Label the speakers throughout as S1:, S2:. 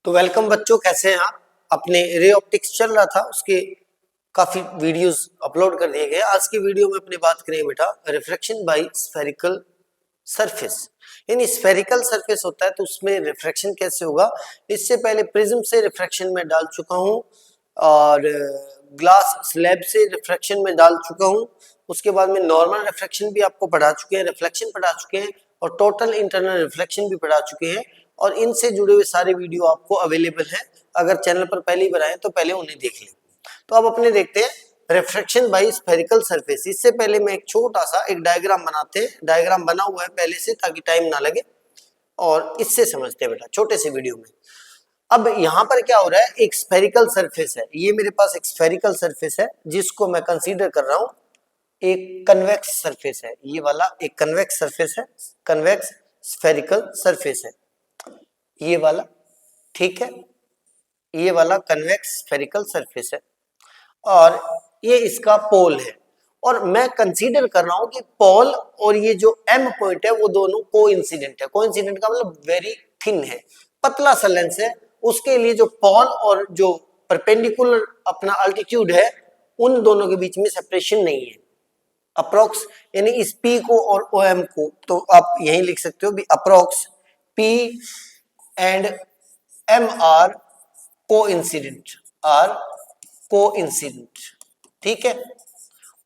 S1: तो वेलकम बच्चों, कैसे हैं आप। अपने रे ऑप्टिक्स चल रहा था, उसके काफी वीडियोस अपलोड कर दिए गए। आज की वीडियो में अपनी बात करें बेटा रिफ्लेक्शन बाय स्फेरिकल सरफेस। यानी स्फेरिकल सरफेस होता है तो उसमें रिफ्लेक्शन कैसे होगा। इससे पहले प्रिज्म से रिफ्लेक्शन में डाल चुका हूं और ग्लास स्लैब से रिफ्लेक्शन में डाल चुका हूं। उसके बाद में नॉर्मल रिफ्लेक्शन भी आपको पढ़ा चुके हैं, रिफ्लेक्शन पढ़ा चुके हैं और टोटल इंटरनल रिफ्लेक्शन भी पढ़ा चुके हैं। और इनसे जुड़े हुए सारे वीडियो आपको अवेलेबल है, अगर चैनल पर पहले ही बनाए तो पहले उन्हें देख लें। तो अब अपने देखते हैं रिफ्लेक्शन बाय स्फेरिकल सरफेस। इससे पहले मैं एक छोटा सा एक डायग्राम बनाते हैं, डायग्राम बना हुआ है पहले से ताकि टाइम ना लगे, और इससे समझते हैं बेटा छोटे से वीडियो में। अब यहाँ पर क्या हो रहा है, एक स्फेरिकल सरफेस है, ये मेरे पास एक स्फेरिकल सरफेस है जिसको मैं कंसीडर कर रहा हूँ एक कन्वेक्स सरफेस है। ये वाला एक कन्वेक्स सरफेस है, कन्वेक्स स्फेरिकल सरफेस है ये वाला, ठीक है। ये वाला कन्वेक्स स्फेरिकल सरफेस है और ये इसका पोल है। और मैं कंसीडर कर रहा हूं कि पोल और ये जो एम पॉइंट है वो दोनों कोइंसिडेंट है। कोइंसिडेंट का मतलब वेरी थिन है, पतला सा लेंस है। उसके लिए जो पोल और जो परपेंडिकुलर अपना अल्टीट्यूड है उन दोनों के बीच में सेपरेशन नहीं है। अप्रोक्स यानी इस पी को और ओ एम को तो आप यही लिख सकते हो भी approx P and M R coincident, ठीक है।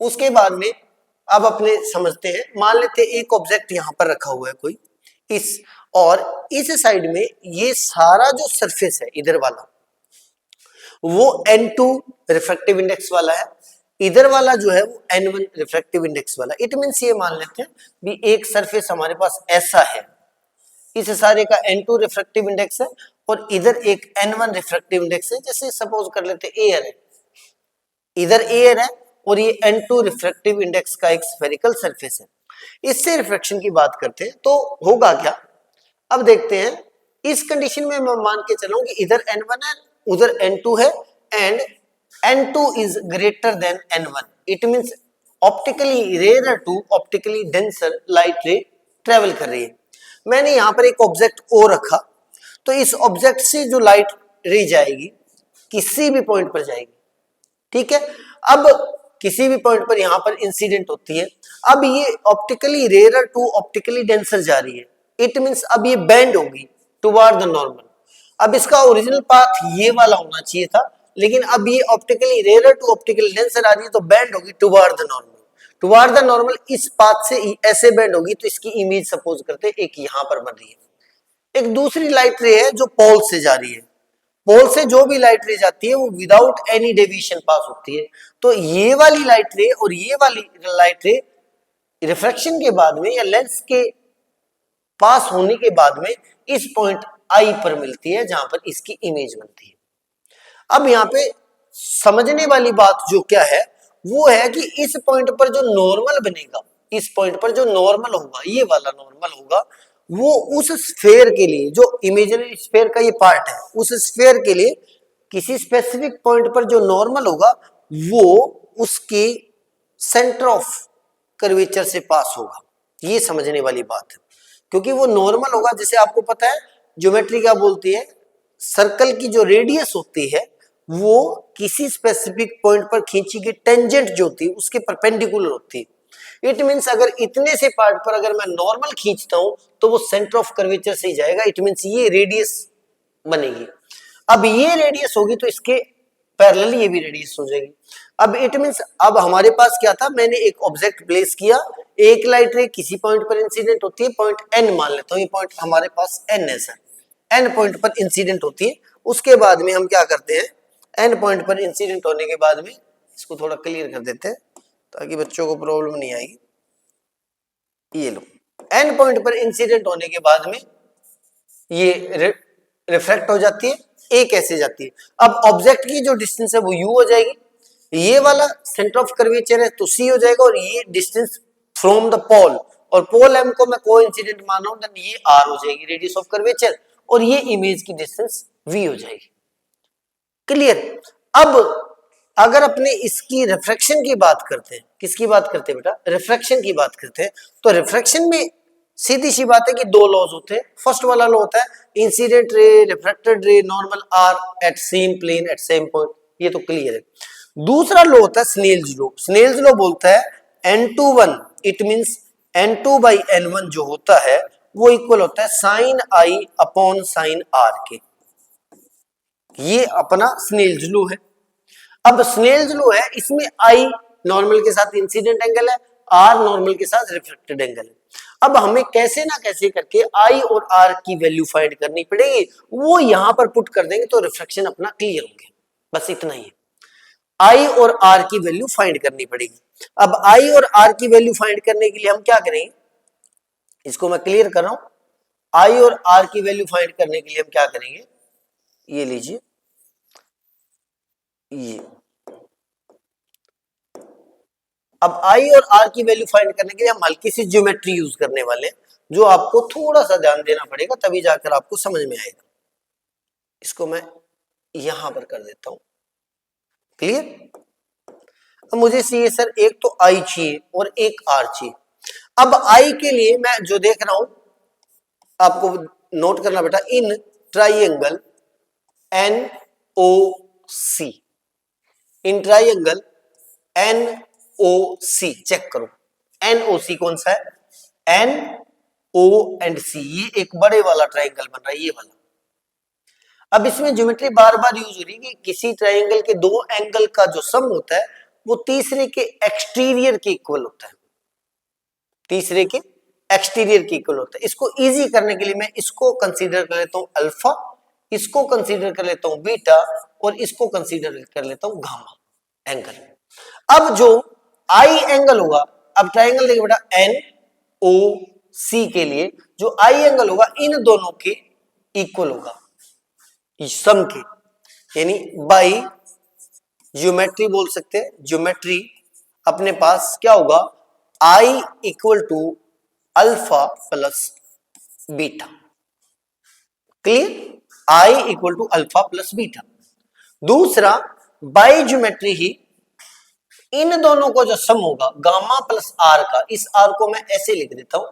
S1: उसके बाद में अब अपने समझते हैं, मान लेते हैं एक ऑब्जेक्ट यहां पर रखा हुआ है कोई इस, और इस साइड में ये सारा जो सरफेस है इधर वाला वो N2 रिफ्रैक्टिव इंडेक्स वाला है, इधर वाला जो है वो N1 रिफ्रैक्टिव इंडेक्स वाला। इट मींस ये मान लेते हैं भी एक सरफेस हमारे पास ऐसा है, इस सारे का N2 रिफ्रैक्टिव इंडेक्स है और इधर एक N1 रिफ्रैक्टिव इंडेक्स है। जैसे सपोज कर लेते हैं एयर है, इधर एयर है और ये N2 रिफ्रैक्टिव इंडेक्स का एक स्फेरिकल सरफेस है। इससे रिफ्रैक्शन की बात करते हैं तो होगा क्या, अब देखते हैं। इस कंडीशन में मैं मान के चलूं कि इधर N1 है उधर N2 है and N2 is greater than N1। It means optically rare to optically denser light ray travel कर रही है। मैंने यहां पर एक ऑब्जेक्ट ओ रखा, तो इस ऑब्जेक्ट से जो लाइट रे जाएगी किसी भी पॉइंट पर जाएगी, ठीक है। अब किसी भी पॉइंट पर यहां पर इंसिडेंट होती है। अब ये optically rare to optically denser जा रही है, इट मींस अब ये बेंड होगी टुवर्ड द नॉर्मल। अब इसका ओरिजिनल पाथ ये वाला होना चाहिए था, लेकिन अब ये optically rare to optically denser आ रही है तो बेंड होगी toward the normal. Toward the normal इस पाथ से ऐसे बेंड होगी तो इसकी इमेज सपोज करते एक यहां पर बन रही है। एक दूसरी लाइट रे है जो पोल से जा रही है, पोल से जो भी लाइट रे जाती है वो विदाउट एनी डेविएशन पास होती है। तो ये वाली लाइट रे और ये वाली लाइट रे रिफ्रैक्शन के बाद में या लेंस के पास होने के बाद में इस पॉइंट आई पर मिलती है जहां पर इसकी इमेज बनती है। अब यहाँ पे समझने वाली बात जो क्या है वो है कि इस पॉइंट पर जो नॉर्मल बनेगा, इस पॉइंट पर जो नॉर्मल होगा, ये वाला नॉर्मल होगा, वो उस स्फेयर के लिए जो इमेजिनरी स्फेयर का ये पार्ट है, उस स्फेयर के लिए किसी स्पेसिफिक पॉइंट पर जो नॉर्मल होगा वो उसके सेंटर ऑफ कर्वेचर से पास होगा। ये समझने वाली बात है, क्योंकि वो नॉर्मल होगा। जैसे आपको पता है ज्योमेट्री क्या बोलती है, सर्कल की जो रेडियस होती है वो किसी स्पेसिफिक पॉइंट पर खींची गई टेंजेंट जो होती है उसके परपेंडिकुलर होती है। इट मींस अगर इतने से पार्ट पर अगर मैं नॉर्मल खींचता हूं तो वो सेंटर ऑफ कर्वेचर से ही जाएगा। इट मींस ये रेडियस बनेगी। अब ये रेडियस होगी तो इसके पैरेलल ये भी रेडियस हो जाएगी। अब इट मींस अब हमारे पास क्या था, मैंने एक ऑब्जेक्ट प्लेस किया, एक लाइट रे किसी पॉइंट पर इंसिडेंट होती है, पॉइंट एन मान लेता हूं, ये पॉइंट हमारे पास एन है सर, एन पॉइंट पर इंसिडेंट होती है। उसके बाद में हम क्या करते हैं, एन पॉइंट पर इंसिडेंट होने के बाद में इसको थोड़ा क्लियर कर देते हैं ताकि बच्चों को प्रॉब्लम नहीं आएगी। ये लो, एन पॉइंट पर इंसिडेंट होने के बाद में ये रिफ्रैक्ट हो जाती है, ए कैसे जाती है। अब ऑब्जेक्ट की जो डिस्टेंस है वो यू हो जाएगी, ये वाला सेंटर ऑफ कर्वेचर है तो सी हो जाएगा, और ये डिस्टेंस फ्रॉम द पोल, और पोल एम को मैं कोइंसिडेंट मान रहा हूं, देन ये आर हो जाएगी रेडियस ऑफ कर्वेचर, और ये इमेज की डिस्टेंस वी हो जाएगी। क्लियर। अब अगर अपने इसकी रिफ्रैक्शन की बात करते हैं, किसकी बात करते हैं बेटा, रिफ्रैक्शन की बात करते हैं, तो रिफ्रैक्शन में सीधी सी बात है कि दो लॉज होते हैं। फर्स्ट वाला लॉ होता है incident ray, reflected ray, normal are at same plane at same point, ये तो क्लियर है। दूसरा लॉ होता है स्नेल्स लॉ। स्नेल्स लॉ बोलता है n2 1, इट मींस n2/n1 जो होता है वो इक्वल होता है sine i upon sine r के। ये अपना स्नेल्स लॉ है। अब स्नेल्स लॉ है, इसमें आई नॉर्मल के साथ इंसिडेंट एंगल है, आर नॉर्मल के साथ रिफ्लेक्टेड एंगल है। अब हमें कैसे ना कैसे करके आई और आर की वैल्यू फाइंड करनी पड़ेगी, वो यहां पर पुट कर देंगे तो रिफ्लेक्शन अपना क्लियर होंगे। बस इतना ही है, आई और आर की वैल्यू फाइंड करनी पड़ेगी। अब आई और आर की वैल्यू फाइंड करने के लिए हम क्या करेंगे, इसको मैं क्लियर कर रहा हूं। आई और आर की वैल्यू फाइंड करने के लिए हम क्या करेंगे, ये लीजिए, ये अब आई और आर की वैल्यू फाइंड करने के लिए हम हल्की सी ज्योमेट्री यूज करने वाले हैं, जो आपको थोड़ा सा ध्यान देना पड़ेगा, तभी जाकर आपको समझ में आएगा। इसको मैं यहां पर कर देता हूं, क्लियर। अब मुझे चाहिए सर, एक तो आई चाहिए और एक आर चाहिए। अब आई के लिए मैं जो देख रहा हूं, आपको नोट करना बेटा, in triangle N O C, in triangle N O C, check करो एन ओ सी कौन सा है, एन ओ एंड सी, ये एक बड़े वाला ट्राइंगल बन रहा है, ये वाला। अब इसमें ज्योमेट्री बार बार यूज हो रही है कि किसी ट्राइंगल के दो एंगल का जो सम होता है वो तीसरे के एक्सटीरियर के इक्वल होता है, तीसरे के एक्सटीरियर के इक्वल होता है। इसको इजी करने के लिए मैं इसको कंसीडर कर लेता हूं अल्फा, इसको कंसीडर कर लेता हूं बीटा, और इसको कंसीडर कर लेता हूं गामा एंगल। अब जो आई एंगल होगा, अब ट्राइंगल देखिए बेटा एन ओ सी के लिए जो आई एंगल होगा इन दोनों के इक्वल होगा, सम के, यानी बाई ज्योमेट्री बोल सकते हैं। ज्योमेट्री अपने पास क्या होगा, i equal to alpha plus beta, clear, i equal to alpha plus beta. दूसरा बाई ज्योमेट्री ही इन दोनों को जो सम होगा गामा प्लस आर का, इस आर को मैं ऐसे लिख देता हूं,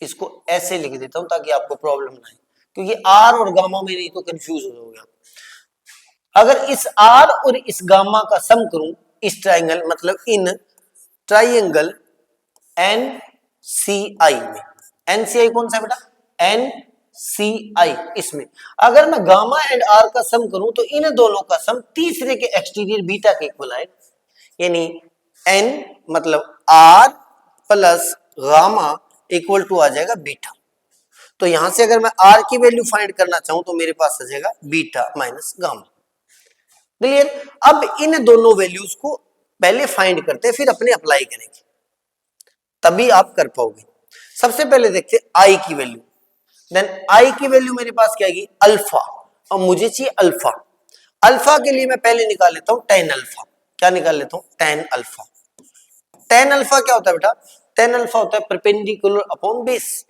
S1: इसको ऐसे लिख देता हूं ताकि आपको प्रॉब्लम ना आए, क्योंकि आर और गामा में नहीं तो कंफ्यूज हो जाओगे आप। अगर इस आर और इस गामा का सम करूं इस ट्राइंगल, मतलब इन ट्राइंगल एन सी आई में, एन सी आई कौन सा है बेटा, एन सी आई, इसमें अगर मैं गामा एंड आर का सम करूं तो इन दोनों का सम तीसरे के एक्सटीरियर बीटा के इक्वल आएगा, यानी एन मतलब r plus gamma equal to आ जाएगा बीटा। तो यहां से अगर मैं आर की वैल्यू फाइंड करना चाहूं तो मेरे पास आ जाएगा बीटा माइनस गामा, क्लियर। अब इन दोनों वैल्यूज को पहले फाइंड करते हैं, फिर अपने अप्लाई करेंगे, तभी आप कर पाओगे। सबसे पहले देखते हैं आई की वैल्यू, देन आई की वैल्यू मेरे पास क्या आएगी, अल्फा, और मुझे चाहिए अल्फा। अल्फा के लिए मैं पहले निकाल लेता हूं टेन अल्फा, क्या निकाल लेता हूं, टेन अल्फा। टेन अल्फा क्या होता है बेटा, टेन अल्फा होता है परपेंडिकुलर अपॉन बेस।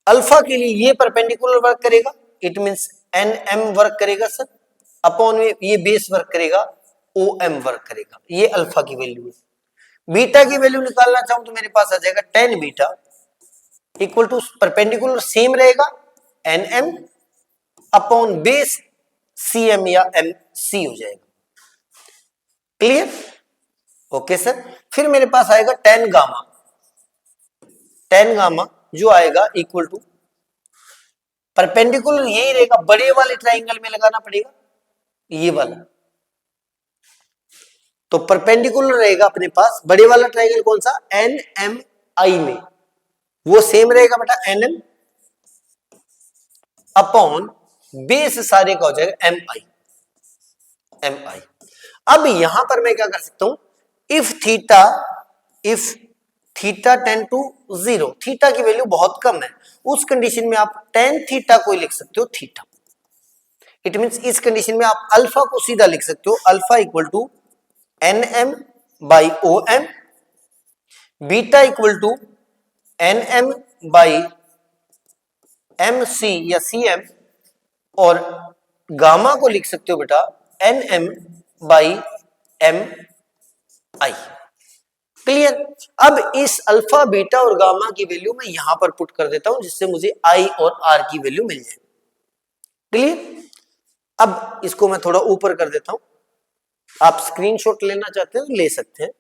S1: अल्फा के लिए ये परपेंडिकुलर वर्क करेगा, it means N M work करेगा सर, अपॉन में ये बेस वर्क करेगा, ओ एम वर्क करेगा, ये अल्फा की वैल्यू है। बीटा की वैल्यू निकालना चाहूं तो मेरे पास आ जाएगा tan beta equal to perpendicular same रहेगा N M upon base C M या एम सी हो जाएगा, क्लियर, ओके सर। फिर मेरे पास आएगा टेन गामा, टेन गामा जो आएगा इक्वल टू परपेंडिकुलर यही रहेगा, बड़े वाले ट्राइंगल में लगाना पड़ेगा ये वाला, तो परपेंडिकुलर रहेगा अपने पास बड़े वाला ट्राइंगल कौन सा, एन एम आई में, वो सेम रहेगा बेटा एन एम अपॉन बेस सारे का हो जाएगा एम आई, एम आई। अब यहां पर मैं क्या कर सकता हूं, if theta tend to zero, थीटा की वैल्यू बहुत कम है, उस कंडीशन में आप टेन थीटा को लिख सकते हो थीटा, इट मींस इस कंडीशन में आप अल्फा को सीधा लिख सकते हो, alpha equal to N M by O M, beta equal to N M by M C या सी एम, और गामा को लिख सकते हो बेटा N M by M I, clear. अब इस अल्फा बीटा और गामा की वैल्यू मैं यहां पर पुट कर देता हूं, जिससे मुझे आई और आर की वैल्यू मिल जाए। क्लियर। अब इसको मैं थोड़ा ऊपर कर देता हूं, आप स्क्रीनशॉट लेना चाहते हैं तो ले सकते हैं।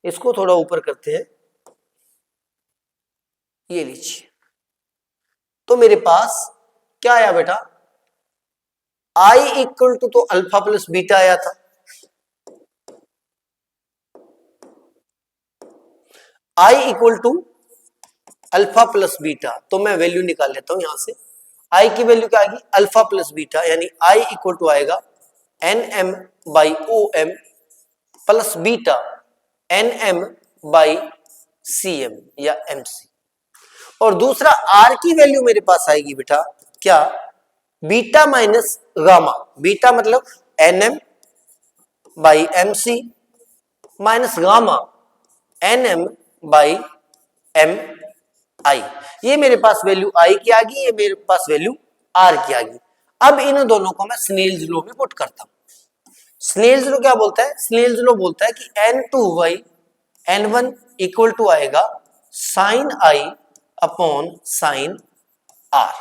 S1: इसको थोड़ा ऊपर करते हैं, ये लीजिए। तो मेरे पास क्या आया बेटा, आई इक्वल टू तो अल्फा प्लस बीटा आया था, i equal to alpha plus beta. तो मैं वैल्यू निकाल लेता हूं यहां से। आई की वैल्यू क्या आएगी, अल्फा प्लस बीटा, यानी आई इक्वल टू आएगा N M by O M plus beta N M by C M या एम सी। और दूसरा आर की वैल्यू मेरे पास आएगी बेटा क्या, बीटा माइनस गामा। बीटा मतलब N M by M C minus gamma N M by M I. ये मेरे पास वैल्यू आई की आ गई, ये मेरे पास वैल्यू आर की आ गई। अब इन दोनों को मैं स्नेल्स लॉ में पुट करता हूं। स्नेल्स लॉ क्या बोलता है, स्नेल्स लॉ बोलता है कि N two by N one equal to आएगा sine i upon sine r.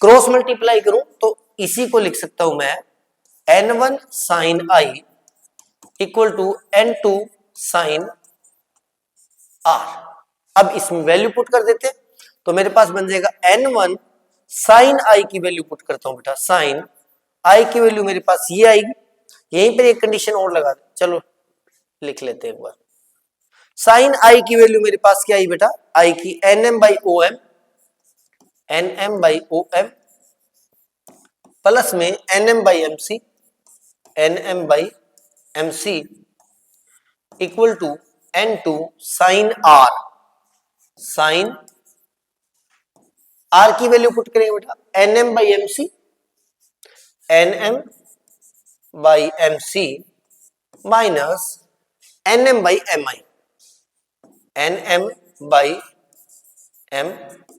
S1: Cross multiply करूं तो इसी को लिख सकता हूं मैं N one sine i equal to N two sine r. अब इसमें वैल्यू पुट कर देते हैं, तो मेरे पास बन जाएगा एन वन साइन आई की वैल्यू पुट करता हूं बेटा, साइन आई की वैल्यू मेरे पास ये आएगी। यहीं पर एक कंडीशन और लगा दे, चलो लिख लेते हैं एक बार। साइन आई की वैल्यू मेरे पास क्या आई बेटा, आई की N M by O M, N M by O M plus में N M by M C, N M by M C equal to N two sine r. Sine r की value put करेंगे बेटा N M by M C, N M by M C minus N M by M I, N M by M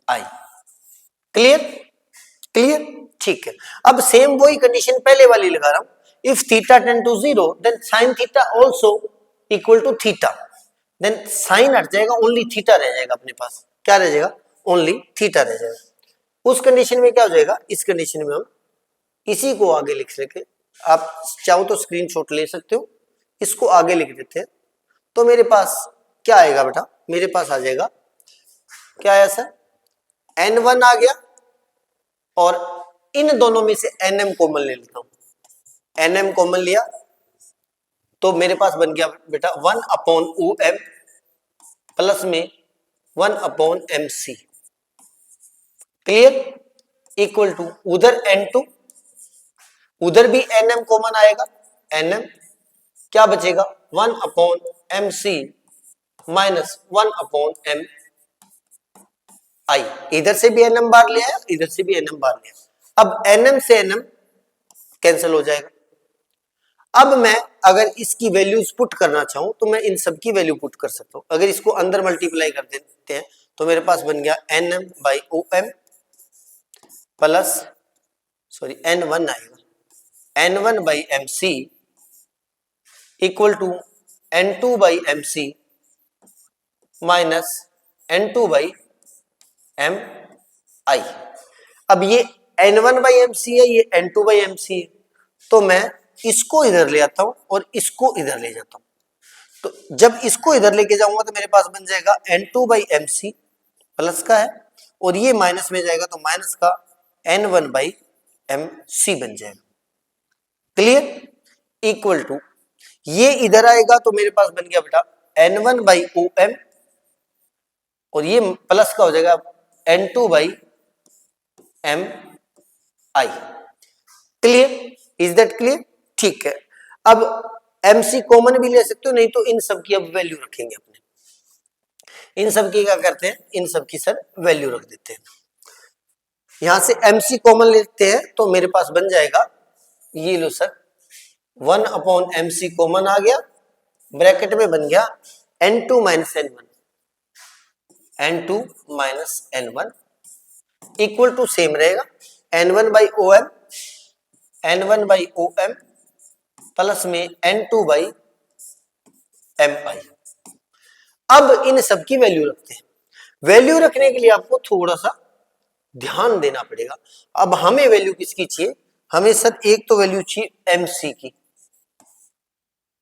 S1: I. Clear, clear, ठीक है। अब same वही condition पहले वाली लगा रहा हूं, if theta tend to zero then sine theta also equal to theta, then sine हट जाएगा, ओनली थीटा रह जाएगा अपने पास। क्या रह जाएगा, ओनली थीटा रह जाएगा। उस कंडीशन में क्या हो जाएगा, इस कंडीशन में हम इसी को आगे लिख सके, आप चाहो तो स्क्रीनशॉट ले सकते हो, इसको आगे लिख देते हैं। तो मेरे पास क्या आएगा बेटा, मेरे पास आ जाएगा क्या आया सर, एन वन आ गया और इन दोनों में से एन एम कॉमन ले लेता हूं। एन एम कॉमन लिया तो मेरे पास बन गया बेटा one upon O M plus में one upon M C. Clear, equal to उधर एन टू, उधर भी एन एम कॉमन आएगा, एन एम क्या बचेगा one upon M C minus one upon M I. इधर से भी एनएम बार ले आया, इधर से भी एनएम बार ले आया। अब एनएम से एनएम कैंसिल हो जाएगा। अब मैं अगर इसकी वैल्यूज पुट करना चाहूं तो मैं इन सब की वैल्यू पुट कर सकता हूं। अगर इसको अंदर मल्टीप्लाई कर देते हैं तो मेरे पास बन गया N M by O M plus sorry N one आएगा N one by M C equal to N two by M C minus N two by M I. अब ये N one by M C है, ये N two by M C है, तो मैं इसको इधर ले आता हूं और इसको इधर ले जाता हूं। तो जब इसको इधर लेके जाऊंगा तो मेरे पास बन जाएगा N two by M C plus का है और ये माइनस में जाएगा तो माइनस का N one by M C बन जाएगा। क्लियर, इक्वल टू ये इधर आएगा तो मेरे पास बन गया बेटा N one by O M और ये प्लस का हो जाएगा N two by M I. Clear, is that clear, ठीक है। अब एम सी कॉमन भी ले सकते हो, नहीं तो इन सब की अब वैल्यू रखेंगे अपने। इन सब की क्या करते हैं, इन सब की सर वैल्यू रख देते हैं। यहां से एम सी कॉमन लेते हैं तो मेरे पास बन जाएगा, ये लो sir one upon M C common आ गया, ब्रैकेट में बन गया N two minus N one, N two minus N one equal to same रहेगा N one by O M, N one by O M plus में N two by M I. अब इन सब की वैल्यू रखते हैं। वैल्यू रखने के लिए आपको थोड़ा सा ध्यान देना पड़ेगा। अब हमें वैल्यू किसकी चाहिए? हमें सर एक तो वैल्यू चाहिए एमसी की,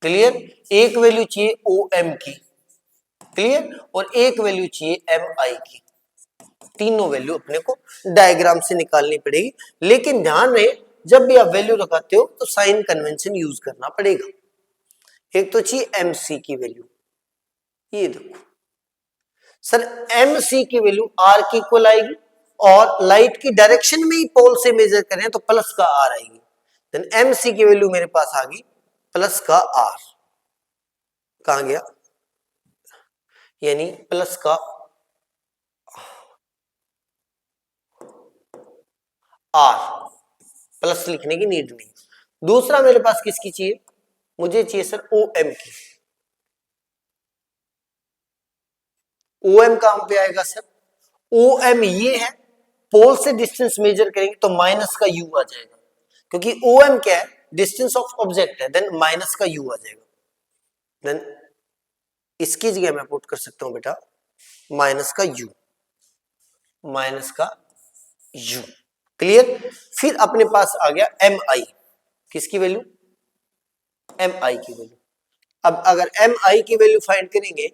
S1: क्लियर, एक वैल्यू चाहिए ओएम की, क्लियर, और एक वैल्यू चाहिए एमआई की। तीनों वैल्यू अपने को डायग्राम से निकालनी पड़ेगी, लेकिन ध्यान रहे जब भी आप वैल्यू लगाते हो तो साइन कन्वेंशन यूज करना पड़ेगा। एक तो चाहिए एमसी की वैल्यू, ये देखो सर एमसी की वैल्यू आर की इक्वल आएगी, और लाइट की डायरेक्शन में ही पोल से मेजर करें तो प्लस का आर आएगी। देन एमसी की वैल्यू मेरे पास आ गई प्लस का आर, कहां गया, यानी प्लस का आर, प्लस लिखने की नीड नहीं। दूसरा मेरे पास किसकी चाहिए? मुझे चाहिए सर ओ एम की। ओ एम कहां पे आएगा सर? ओ एम ये है, पोल से डिस्टेंस मेजर करेंगे तो माइनस का यू आ जाएगा, क्योंकि ओ एम क्या है, डिस्टेंस ऑफ ऑब्जेक्ट है, देन माइनस का यू आ जाएगा। देन इसकी जगह मैं पुट कर सकता हूं बेटा माइनस का यू, माइनस का यू, क्लियर। फिर अपने पास आ गया एम आई, किसकी वैल्यू? एम आई की वैल्यू। अब अगर एम आई की वैल्यू फाइंड करेंगे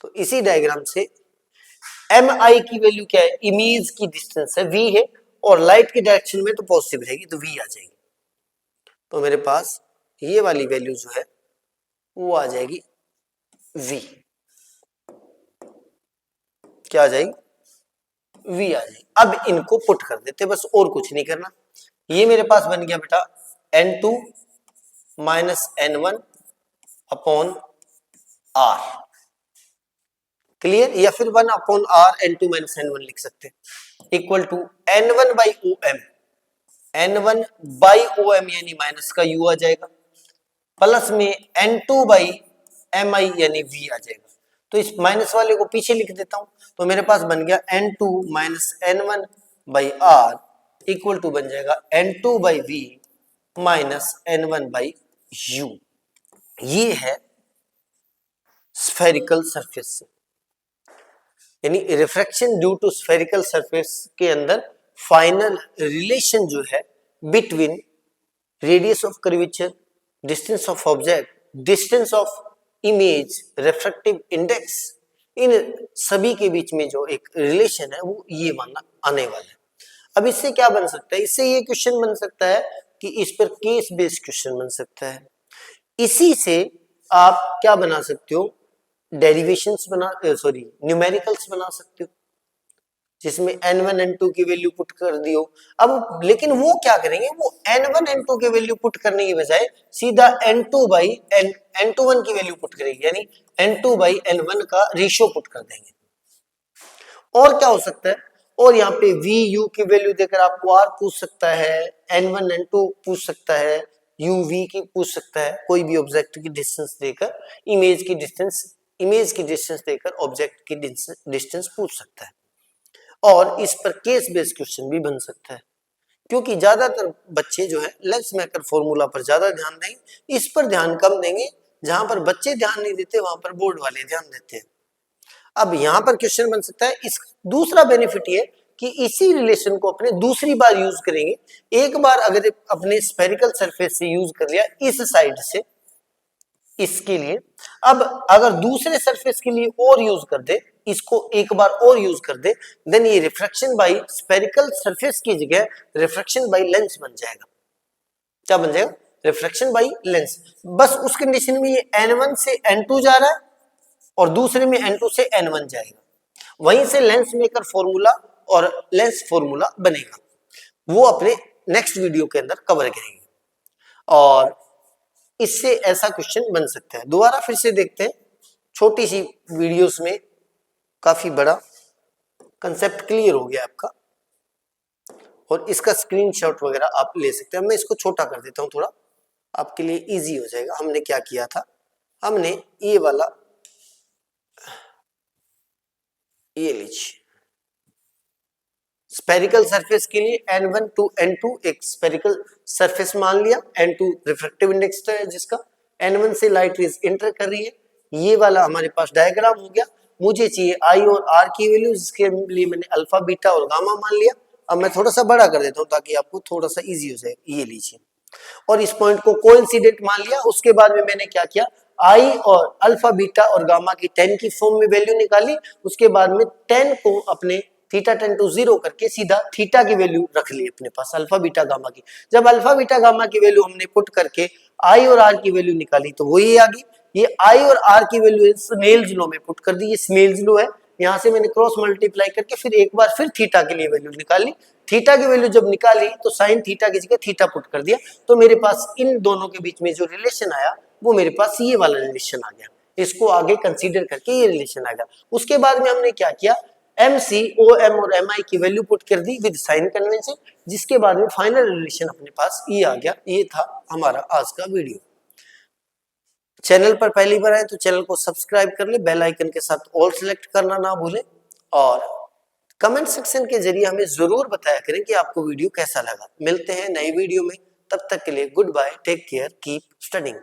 S1: तो इसी डायग्राम से एम आई की वैल्यू क्या है? इमेज की डिस्टेंस है, वी है, और लाइट की डायरेक्शन में तो पॉजिटिव रहेगी तो वी आ जाएगी। तो मेरे पास ये वाली वैल्यू जो है वो आ जाएगी वी, क्या आ जाएगी? वी आ जाएगी। अब इनको पुट कर देते बस, और कुछ नहीं करना। ये मेरे पास बन गया बेटा N2 minus N1 upon R, clear, या फिर 1 upon R N2 minus N1 लिख सकते हैं, equal to N1 by OM, N1 by OM यानी माइनस का U आ जाएगा, प्लस में N2 बाई MI यानी V आ जाएगा। तो इस माइनस वाले को पीछे लिख देता हूं, तो मेरे पास बन गया N2 minus N1 by R equal to बन जाएगा N2 by V minus N1 by U। ये है स्फेरिकल सरफेस से, यानी refraction due to spherical surface के अंदर फाइनल रिलेशन जो है between radius of curvature, distance of object, distance of image, refractive index, इन सभी के बीच में जो एक रिलेशन है वो ये मानना आने वाला है। अब इससे क्या बन सकता है? इससे ये क्वेश्चन बन सकता है कि इस पर केस बेस्ड क्वेश्चन बन सकता है। इसी से आप क्या बना सकते हो? डेरिवेशंस बना, सॉरी न्यूमेरिकल्स बना सकते हो, जिसमें n1 n2 की वैल्यू पुट कर दियो। अब लेकिन वो क्या करेंगे, वो n1 n2 की वैल्यू पुट करने की बजाय सीधा n2 बाई n21 की वैल्यू पुट करेंगे, यानी n2 बाई n1 का रेशियो पुट कर देंगे। और क्या हो सकता है? और यहाँ पे वी यू की वैल्यू देकर आपको आर पूछ सकता है, n1 n2 पूछ सकता है, यू वी की पूछ सकता है, कोई भी ऑब्जेक्ट की डिस्टेंस देकर इमेज की डिस्टेंस देकर ऑब्जेक्ट की डिस्टेंस पूछ सकता है। और इस पर केस बेस्ड क्वेश्चन भी बन सकता है, क्योंकि ज्यादातर बच्चे जो है लेंस मेकर फॉर्मूला पर ज्यादा ध्यान देंगे, इस पर ध्यान कम देंगे। जहां पर बच्चे ध्यान नहीं देते वहां पर बोर्ड वाले ध्यान देते हैं। अब यहां पर क्वेश्चन बन सकता है। इस दूसरा बेनिफिट ये कि इसी रिलेशन को अपने दूसरी बार यूज करेंगे। एक बार अगर अपने स्फेरिकल सरफेस से यूज कर लिया इस साइड से इसके लिए, अब अगर दूसरे सरफेस के लिए और यूज कर दे, इसको एक बार और यूज कर दे, देन ये रिफ्रैक्शन बाय स्फेरिकल सरफेस की जगह रिफ्रैक्शन बाय लेंस बन जाएगा। क्या बन जाएगा? Refraction by lens. बस उस कंडीशन में ये n1 से n2 जा रहा है और दूसरे में n2 से n1 जाएगा, वहीं से लेंस मेकर फॉर्मूला और लेंस फॉर्मूला बनेगा, वो अपने नेक्स्ट वीडियो के अंदर कवर करेंगे। और इससे ऐसा क्वेश्चन बन सकता है। दोबारा फिर से देखते हैं, छोटी सी वीडियोस में काफी बड़ा कंसेप्ट क्लियर हो गया आपका, और इसका स्क्रीनशॉट वगैरह आप ले सकते हैं। मैं इसको छोटा कर देता हूं थोड़ा, आपके लिए इजी हो जाएगा। हमने क्या किया था, हमने ये वाला, ये लीजिए स्फेरिकल सरफेस के लिए n1 टू n2 एक स्फेरिकल सरफेस मान लिया, n2 रिफ्रैक्टिव इंडेक्स है जिसका, n1 से लाइट रेज एंटर कर रही है, ये वाला हमारे पास डायग्राम हो गया। मुझे चाहिए आई और आर की वैल्यू, जिसके लिए मैंने अल्फा बीटा और गामा मान लिया। अब मैं थोड़ा सा बड़ा कर देता हूँ ताकि आपको थोड़ा सा इजी हो जाए। ये लीजिए, और इस पॉइंट को कोइंसिडेंट मान लिया। उसके बाद में मैंने क्या किया, आई और अल्फा बीटा और गामा की 10 की फॉर्म में वैल्यू निकाली। उसके बाद में 10 को अपने थीटा 10 टू 0 करके सीधा थीटा की वैल्यू रख ली अपने पास, अल्फा बीटा गामा की। जब अल्फा बीटा गामा की वैल्यू हमने पुट करके आई और आर की वैल्यू निकाली तो वही आ गई। ये आई और आर की वैल्यू स्नेल्स लॉ में पुट कर दी, ये स्नेल्स लॉ है। यहाँ से मैंने क्रॉस मल्टीप्लाई करके फिर एक बार फिर थीटा के लिए वैल्यू निकाली। थीटा की वैल्यू जब निकाली तो साइन थीटा की जगह थीटा पुट कर दिया, तो मेरे पास इन दोनों के बीच में जो रिलेशन आया वो मेरे पास ये वाला रिलेशन आ गया। इसको आगे कंसीडर करके ये रिलेशन आ गया। उसके बाद में हमने क्या किया, एम सी ओ एम और एम आई की वैल्यू पुट कर दी विद साइन कन्वेंशन, जिसके बाद में फाइनल रिलेशन अपने पास ये आ गया। ये था हमारा आज का वीडियो। चैनल पर पहली बार आए तो चैनल को सब्सक्राइब कर ले, बेल आइकन के साथ ऑल सेलेक्ट करना ना भूलें, और कमेंट सेक्शन के जरिए हमें जरूर बताया करें कि आपको वीडियो कैसा लगा। मिलते हैं नई वीडियो में, तब तक के लिए good bye, take care, keep studying.